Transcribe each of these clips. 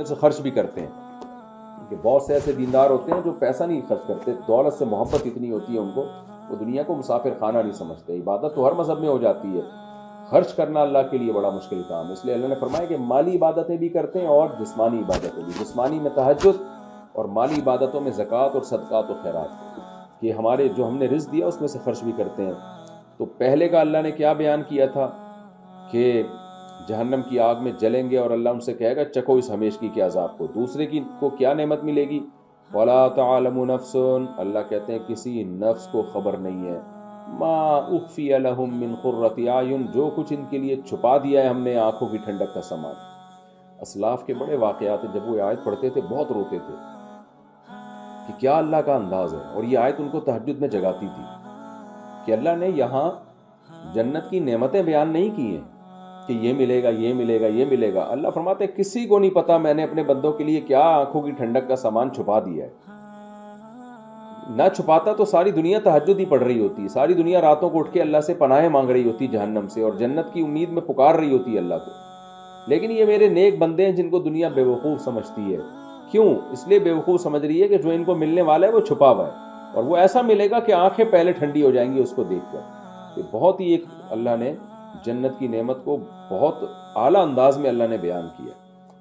سے خرچ بھی کرتے ہیں، کہ بہت سے ایسے دیندار ہوتے ہیں جو پیسہ نہیں خرچ کرتے، دولت سے محبت اتنی ہوتی ہے ان کو، وہ دنیا کو مسافر خانہ نہیں سمجھتے۔ عبادت تو ہر مذہب میں ہو جاتی ہے، خرچ کرنا اللہ کے لیے بڑا مشکل کام ہے۔ اس لیے اللہ نے فرمایا کہ مالی عبادتیں بھی کرتے ہیں اور جسمانی عبادتیں بھی، جسمانی میں تہجد اور مالی عبادتوں میں زکوٰۃ اور صدقات و خیرات، کہ ہمارے جو ہم نے رزق دیا اس میں سے خرچ بھی کرتے ہیں۔ تو پہلے کا اللہ نے کیا بیان کیا تھا کہ جہنم کی آگ میں جلیں گے اور اللہ ان سے کہے گا چکھو اس ہمیشگی کے عذاب کو۔ دوسرے کی کو کیا نعمت ملے گی؟ وَلَا تَعْلَمُ نَفْسٌ، اللہ کہتے ہیں کسی نفس کو خبر نہیں ہے، مَا أُخْفِيَ لَهُم مِّن قُرَّةِ أَعْيُن، جو کچھ ان کے لیے چھپا دیا ہے ہم نے آنکھوں کی ٹھنڈک کا سامان۔ اسلاف کے بڑے واقعات ہیں، جب وہ آیت پڑھتے تھے بہت روتے تھے کہ کیا اللہ کا انداز ہے، اور یہ آیت ان کو تہجد میں جگاتی تھی کہ اللہ نے یہاں جنت کی نعمتیں بیان نہیں کی ہیں کہ یہ ملے گا یہ ملے گا یہ ملے گا۔ اللہ فرماتے ہیں کسی کو نہیں پتا میں نے اپنے بندوں کے لیے کیا آنکھوں کی ٹھنڈک کا سامان چھپا دیا ہے۔ نہ چھپاتا تو ساری دنیا تہجد ہی پڑھ رہی ہوتی، ساری دنیا راتوں کو اٹھ کے اللہ سے پناہیں مانگ رہی ہوتی جہنم سے، اور جنت کی امید میں پکار رہی ہوتی اللہ کو۔ لیکن یہ میرے نیک بندے ہیں جن کو دنیا بیوقوف سمجھتی ہے۔ کیوں؟ اس لیے بیوقوف سمجھ رہی ہے کہ جو ان کو ملنے والا ہے وہ چھپا ہوا ہے، اور وہ ایسا ملے گا کہ آنکھیں پہلے ٹھنڈی ہو جائیں گی اس کو دیکھ کر۔ یہ بہت ہی ایک اللہ نے جنت کی نعمت کو بہت اعلیٰ انداز میں اللہ نے بیان کیا۔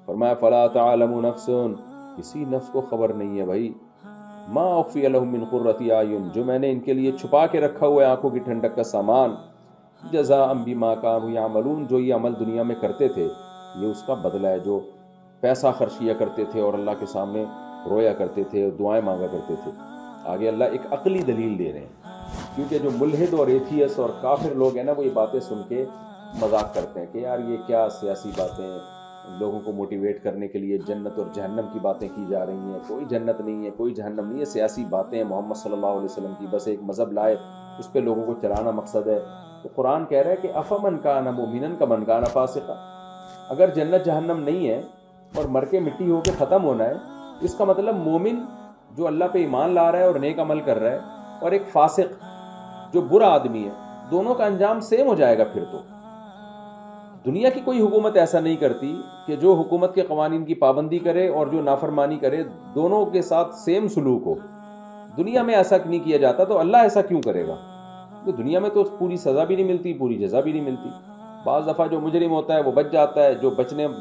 فرمایا فَلَا تَعْلَمُ نَفْسٌ، کسی نفس کو خبر نہیں ہے بھائی، مَا أُخْفِيَ لَهُم مِّن قُرَّةِ أَعْيُن، جو میں نے ان کے لیے چھپا کے رکھا ہوا ہے آنکھوں کی ٹھنڈک کا سامان، جَزَاءً بِمَا كَانُوا يَعْمَلُونَ، جو یہ عمل دنیا میں کرتے تھے یہ اس کا بدلہ ہے، جو پیسہ خرچ کیا کرتے تھے اور اللہ کے سامنے رویا کرتے تھے اور دعائیں مانگا کرتے تھے۔ آگے اللہ ایک عقلی دلیل دے رہے ہیں، کیونکہ جو ملحد اور ایتھیس اور کافر لوگ ہیں نا، وہ یہ باتیں سن کے مذاق کرتے ہیں کہ یار یہ کیا سیاسی باتیں ہیں، لوگوں کو موٹیویٹ کرنے کے لیے جنت اور جہنم کی باتیں کی جا رہی ہیں، کوئی جنت نہیں ہے کوئی جہنم نہیں ہے، سیاسی باتیں ہیں، محمد صلی اللہ علیہ وسلم کی بس ایک مذہب لائے اس پہ لوگوں کو چلانا مقصد ہے۔ تو قرآن کہہ رہا ہے کہ افمن کان مؤمنا کمن کان فاسقا، اگر جنت جہنم نہیں ہے اور مر کے مٹی ہو کے ختم ہونا ہے، اس کا مطلب مومن جو اللہ پہ ایمان لا رہا ہے اور نیک عمل کر رہا ہے، اور ایک فاسق جو برا آدمی ہے، دونوں کا انجام سیم ہو جائے گا۔ پھر تو دنیا کی کوئی حکومت ایسا نہیں کرتی کہ جو حکومت کے قوانین کی پابندی کرے اور جو نافرمانی کرے دونوں کے ساتھ سیم سلوک ہو۔ دنیا میں ایسا نہیں کیا جاتا، تو اللہ ایسا کیوں کرے گا؟ کہ دنیا میں تو پوری سزا بھی نہیں ملتی، پوری جزا بھی نہیں ملتی۔ بعض دفعہ جو مجرم ہوتا ہے وہ بچ جاتا ہے، جو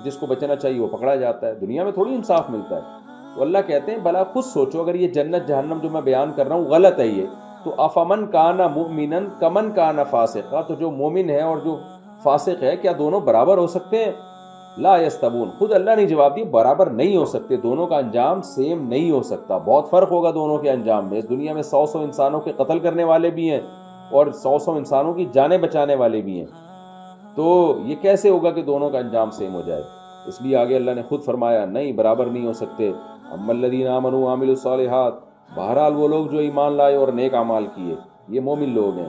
جس کو بچنا چاہیے وہ پکڑا جاتا ہے۔ دنیا میں تھوڑی انصاف ملتا ہے۔ تو اللہ کہتے ہیں بھلا خود سوچو، اگر یہ جنت جہنم جو میں بیان کر رہا ہوں غلط ہے یہ، تو افمن کان مؤمنا کمن کان فاسقا، تو جو مومن ہے اور جو فاسق ہے کیا دونوں برابر ہو سکتے ہیں؟ لا یستوون، خود اللہ نے جواب دیا برابر نہیں ہو سکتے، دونوں کا انجام سیم نہیں ہو سکتا، بہت فرق ہوگا دونوں کے انجام میں۔ اس دنیا میں 100 انسانوں کے قتل کرنے والے بھی ہیں اور 100 انسانوں کی جانیں بچانے والے بھی ہیں، تو یہ کیسے ہوگا کہ دونوں کا انجام سیم ہو جائے؟ اس لیے آگے اللہ نے خود فرمایا نہیں، برابر نہیں ہو سکتے۔ اما الذین آمنوا وعملوا الصالحات، بہرحال وہ لوگ جو ایمان لائے اور نیک اعمال کیے، یہ مومن لوگ ہیں،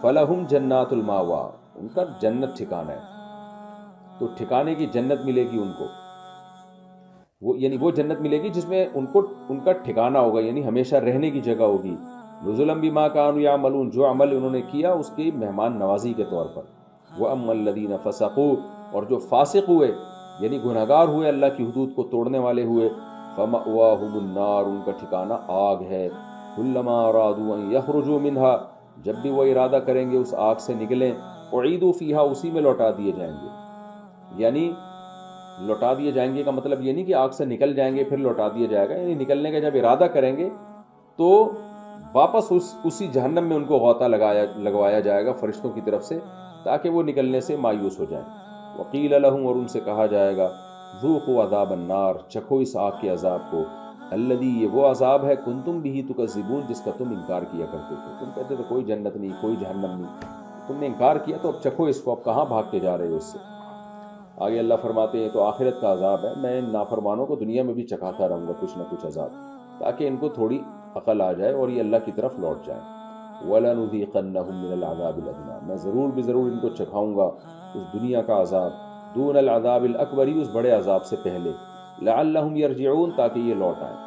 فلہم جنات الماوا، ان کا جنت ٹھکانہ ہے، تو ٹھکانے کی جنت ملے گی ان کو، وہ یعنی وہ جنت ملے گی جس میں ان کا ٹھکانہ ہوگا، یعنی ہمیشہ رہنے کی جگہ ہوگی۔ نزلا بما كانوا يعملون، جو عمل انہوں نے کیا اس کی مہمان نوازی کے طور پر۔ واما الذين فسقوا، اور جو فاسق ہوئے یعنی گنہگار ہوئے، اللہ کی حدود کو توڑنے والے ہوئے، فمأواهم النار، ان کا ٹھکانہ آگ ہے۔ كلما ارادوا ان يخرجوا منها، جب بھی وہ ارادہ کریں گے اس آگ سے نکلیں، اعیدوا فیہا، اسی میں لوٹا دیے جائیں گے۔ یعنی لوٹا دیے جائیں گے کا مطلب یہ نہیں کہ آگ سے نکل جائیں گے پھر لوٹا دیا جائے گا، یعنی نکلنے کا جب ارادہ کریں گے تو واپس اسی جہنم میں ان کو غوطہ لگوایا جائے گا فرشتوں کی طرف سے، تاکہ وہ نکلنے سے مایوس ہو جائیں۔ وقیل لہم، اور ان سے کہا جائے گا، ذوقوا عذاب النار، چکھو اس آگ کے عذاب کو، الذی، یہ وہ عذاب ہے، کنتم بہ تکذبون، جس کا تم انکار کیا کرتے تھے۔ تم کہتے تھے کوئی جنت نہیں کوئی جہنم نہیں، تم نے انکار کیا تو اب چکھو اس کو، اب کہاں بھاگ کے جا رہے ہو اس سے۔ آگے اللہ فرماتے ہیں تو آخرت کا عذاب ہے، میں ان نافرمانوں کو دنیا میں بھی چکھاتا رہوں گا کچھ نہ کچھ عذاب، تاکہ ان کو تھوڑی عقل آ جائے اور یہ اللہ کی طرف لوٹ جائیں۔ وَلَنُذِيقَنَّهُم مِّنَ الْعَذَابِ الْأَدْنَىٰ، میں ضرور بضرور ان کو چکھاؤں گا اس دنیا کا عذاب، دون العذاب الاکبر، اس بڑے عذاب سے پہلے، لعلہم یرجعون، تاکہ یہ لوٹ آئیں۔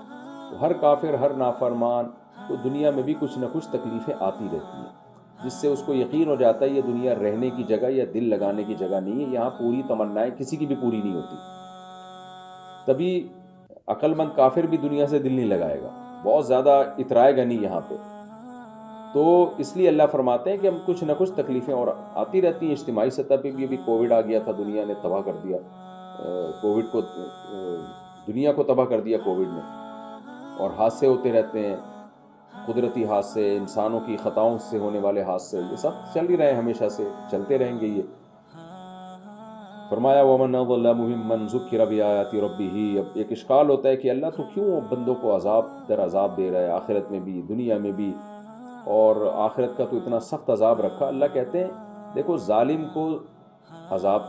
تو ہر کافر ہر نافرمان تو دنیا میں بھی کچھ نہ کچھ تکلیفیں آتی رہتی ہیں، جس سے اس کو یقین ہو جاتا ہے یہ دنیا رہنے کی جگہ یا دل لگانے کی جگہ نہیں ہے، یہاں پوری تمنائیں کسی کی بھی پوری نہیں ہوتی۔ تبھی عقل مند کافر بھی دنیا سے دل نہیں لگائے گا، بہت زیادہ اترائے گا نہیں یہاں پہ۔ تو اس لیے اللہ فرماتے ہیں کہ ہم کچھ نہ کچھ تکلیفیں اور آتی رہتی ہیں۔ اجتماعی سطح پہ بھی ابھی کووڈ آ گیا تھا، دنیا نے تباہ کر دیا، کووڈ کو دنیا کو تباہ کر دیا کووڈ نے، اور حادثے ہوتے رہتے ہیں، قدرتی حادثے، انسانوں کی خطاؤں سے ہونے والے حادثے، یہ سب چل ہی رہے ہیں، ہمیشہ سے چلتے رہیں گے۔ یہ فرمایا وَمَنْ أَظْلَمُ مِمَّنْ ذُكِّرَ بِآيَاتِ رَبِّهِ۔ اب ایک اشکال ہوتا ہے کہ اللہ تو کیوں بندوں کو عذاب در عذاب دے رہا ہے، آخرت میں بھی دنیا میں بھی، اور آخرت کا تو اتنا سخت عذاب رکھا۔ اللہ کہتے ہیں دیکھو، ظالم کو عذاب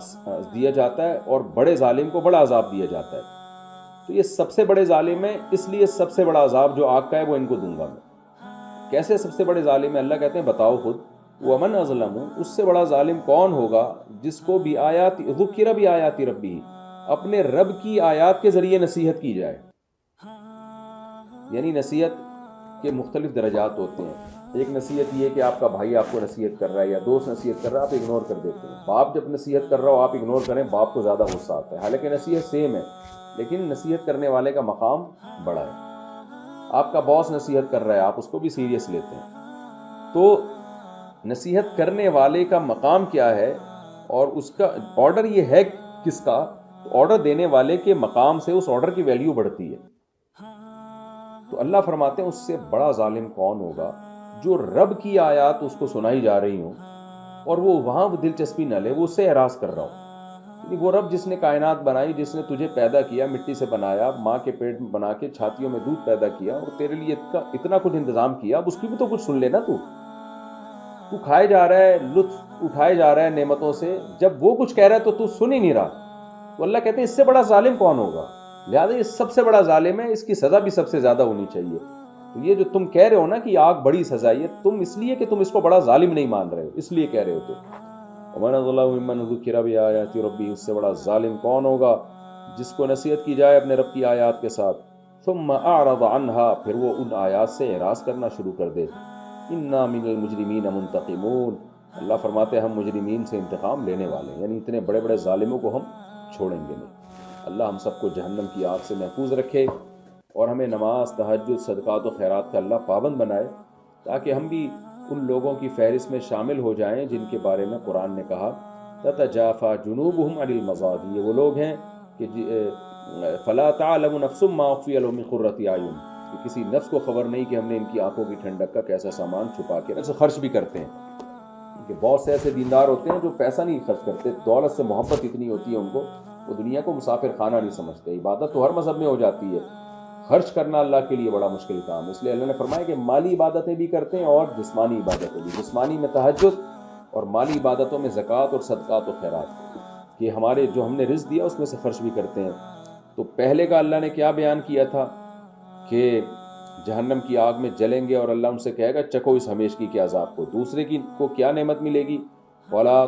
دیا جاتا ہے اور بڑے ظالم کو بڑا عذاب دیا جاتا ہے، تو یہ سب سے بڑے ظالم ہیں، اس لیے سب سے بڑا عذاب جو آگ کا ہے وہ ان کو دوں گا میں۔ کیسے سب سے بڑے ظالم ہیں؟ اللہ کہتے ہیں بتاؤ خود، وَمَنْ أَظْلَمُ، اس سے بڑا ظالم کون ہوگا جس کو بھی آیات ذکر بھی آیات ربی، اپنے رب کی آیات کے ذریعے نصیحت کی جائے۔ یعنی نصیحت کے مختلف درجات ہوتے ہیں۔ ایک نصیحت یہ کہ آپ کا بھائی آپ کو نصیحت کر رہا ہے یا دوست نصیحت کر رہا ہے، آپ اگنور کر دیتے ہیں۔ باپ جب نصیحت کر رہا ہو آپ اگنور کریں، باپ کو زیادہ غصہ آتا ہے، حالانکہ نصیحت سیم ہے، لیکن نصیحت کرنے والے کا مقام بڑا ہے۔ آپ کا باس نصیحت کر رہا ہے، آپ اس کو بھی سیریس لیتے ہیں۔ تو نصیحت کرنے والے کا مقام کیا ہے، اور اس کا آرڈر یہ ہے کس کا؟ آرڈر دینے والے کے مقام سے اس آرڈر کی ویلیو بڑھتی ہے۔ تو اللہ فرماتے ہیں اس سے بڑا ظالم کون ہوگا جو رب کی آیات اس کو سنائی جا رہی ہوں اور وہ وہاں دلچسپی نہ لے، وہ اس سے اعراض کر رہا ہوں۔ یعنی وہ رب جس نے کائنات بنائی، جس نے تجھے پیدا کیا، مٹی سے بنایا، ماں کے پیٹ میں بنا کے چھاتیوں میں دودھ پیدا کیا اور تیرے لیے اتنا کچھ انتظام کیا، اب اس کی بھی تو کچھ سن لینا۔ تو کھائے جا رہا ہے، لطف اٹھائے جا رہا ہے نعمتوں سے، جب وہ کچھ کہہ رہا ہے تو سن ہی نہیں رہا۔ تو اللہ کہتے ہیں اس سے بڑا ظالم کون ہوگا؟ لہٰذا یہ سب سے بڑا ظالم ہے، اس کی سزا بھی سب سے زیادہ ہونی چاہیے۔ تو یہ جو تم کہہ رہے ہو نا کہ آگ بڑی سزا ہے، تم اس لیے کہ تم اس کو بڑا ظالم نہیں مان رہے ہو، اس لیے کہہ رہے ہو۔ تو وَمَنْ أَظْلَمُ مِمَّنْ ذُكِّرَ بِآيَاتِ رَبِّهِ، اس سے بڑا ظالم کون ہوگا جس کو نصیحت کی جائے اپنے رب کی آیات کے ساتھ، ثُمَّ أَعْرَضَ عَنْهَا، پھر وہ ان آیات سے اعراض کرنا شروع کر دے۔ إِنَّا مِنَ الْمُجْرِمِينَ مُنْتَقِمُونَ، اللہ فرماتے ہیں ہم مجرمین سے انتقام لینے والے ہیں، یعنی اتنے بڑے بڑے ظالموں کو ہم چھوڑیں گے نہیں۔ اللہ ہم سب کو جہنم کی آگ سے محفوظ رکھے، اور ہمیں نماز، تہجد، صدقات و خیرات کا اللہ پابند بنائے، تاکہ ہم بھی ان لوگوں کی فہرست میں شامل ہو جائیں جن کے بارے میں قرآن نے کہا تتجافا جنوبهم عن المضاجع، یہ وہ لوگ ہیں کہ فلا تعلم نفس ما اخفی لهم من قرۃ اعین، کہ کسی نفس کو خبر نہیں کہ ہم نے ان کی آنکھوں کی ٹھنڈک کا کیسا سامان چھپا کے خرچ بھی کرتے ہیں۔ کہ بہت سے ایسے دیندار ہوتے ہیں جو پیسہ نہیں خرچ کرتے، دولت سے محبت اتنی ہوتی ہے ان کو، وہ دنیا کو مسافر خانہ نہیں سمجھتے۔ عبادت تو ہر مذہب میں ہو جاتی ہے، خرچ کرنا اللہ کے لیے بڑا مشکل کام ہے۔ اس لیے اللہ نے فرمایا کہ مالی عبادتیں بھی کرتے ہیں اور جسمانی عبادتیں بھی، جسمانی میں تہجد اور مالی عبادتوں میں زکوٰۃ اور صدقات و خیرات، کہ ہمارے جو ہم نے رزق دیا اس میں سے خرچ بھی کرتے ہیں۔ تو پہلے کا اللہ نے کیا بیان کیا تھا کہ جہنم کی آگ میں جلیں گے اور اللہ ان سے کہے گا چکھو اس ہمیشگی کے عذاب کو۔ دوسرے کی کو کیا نعمت ملے گی؟ وَلَا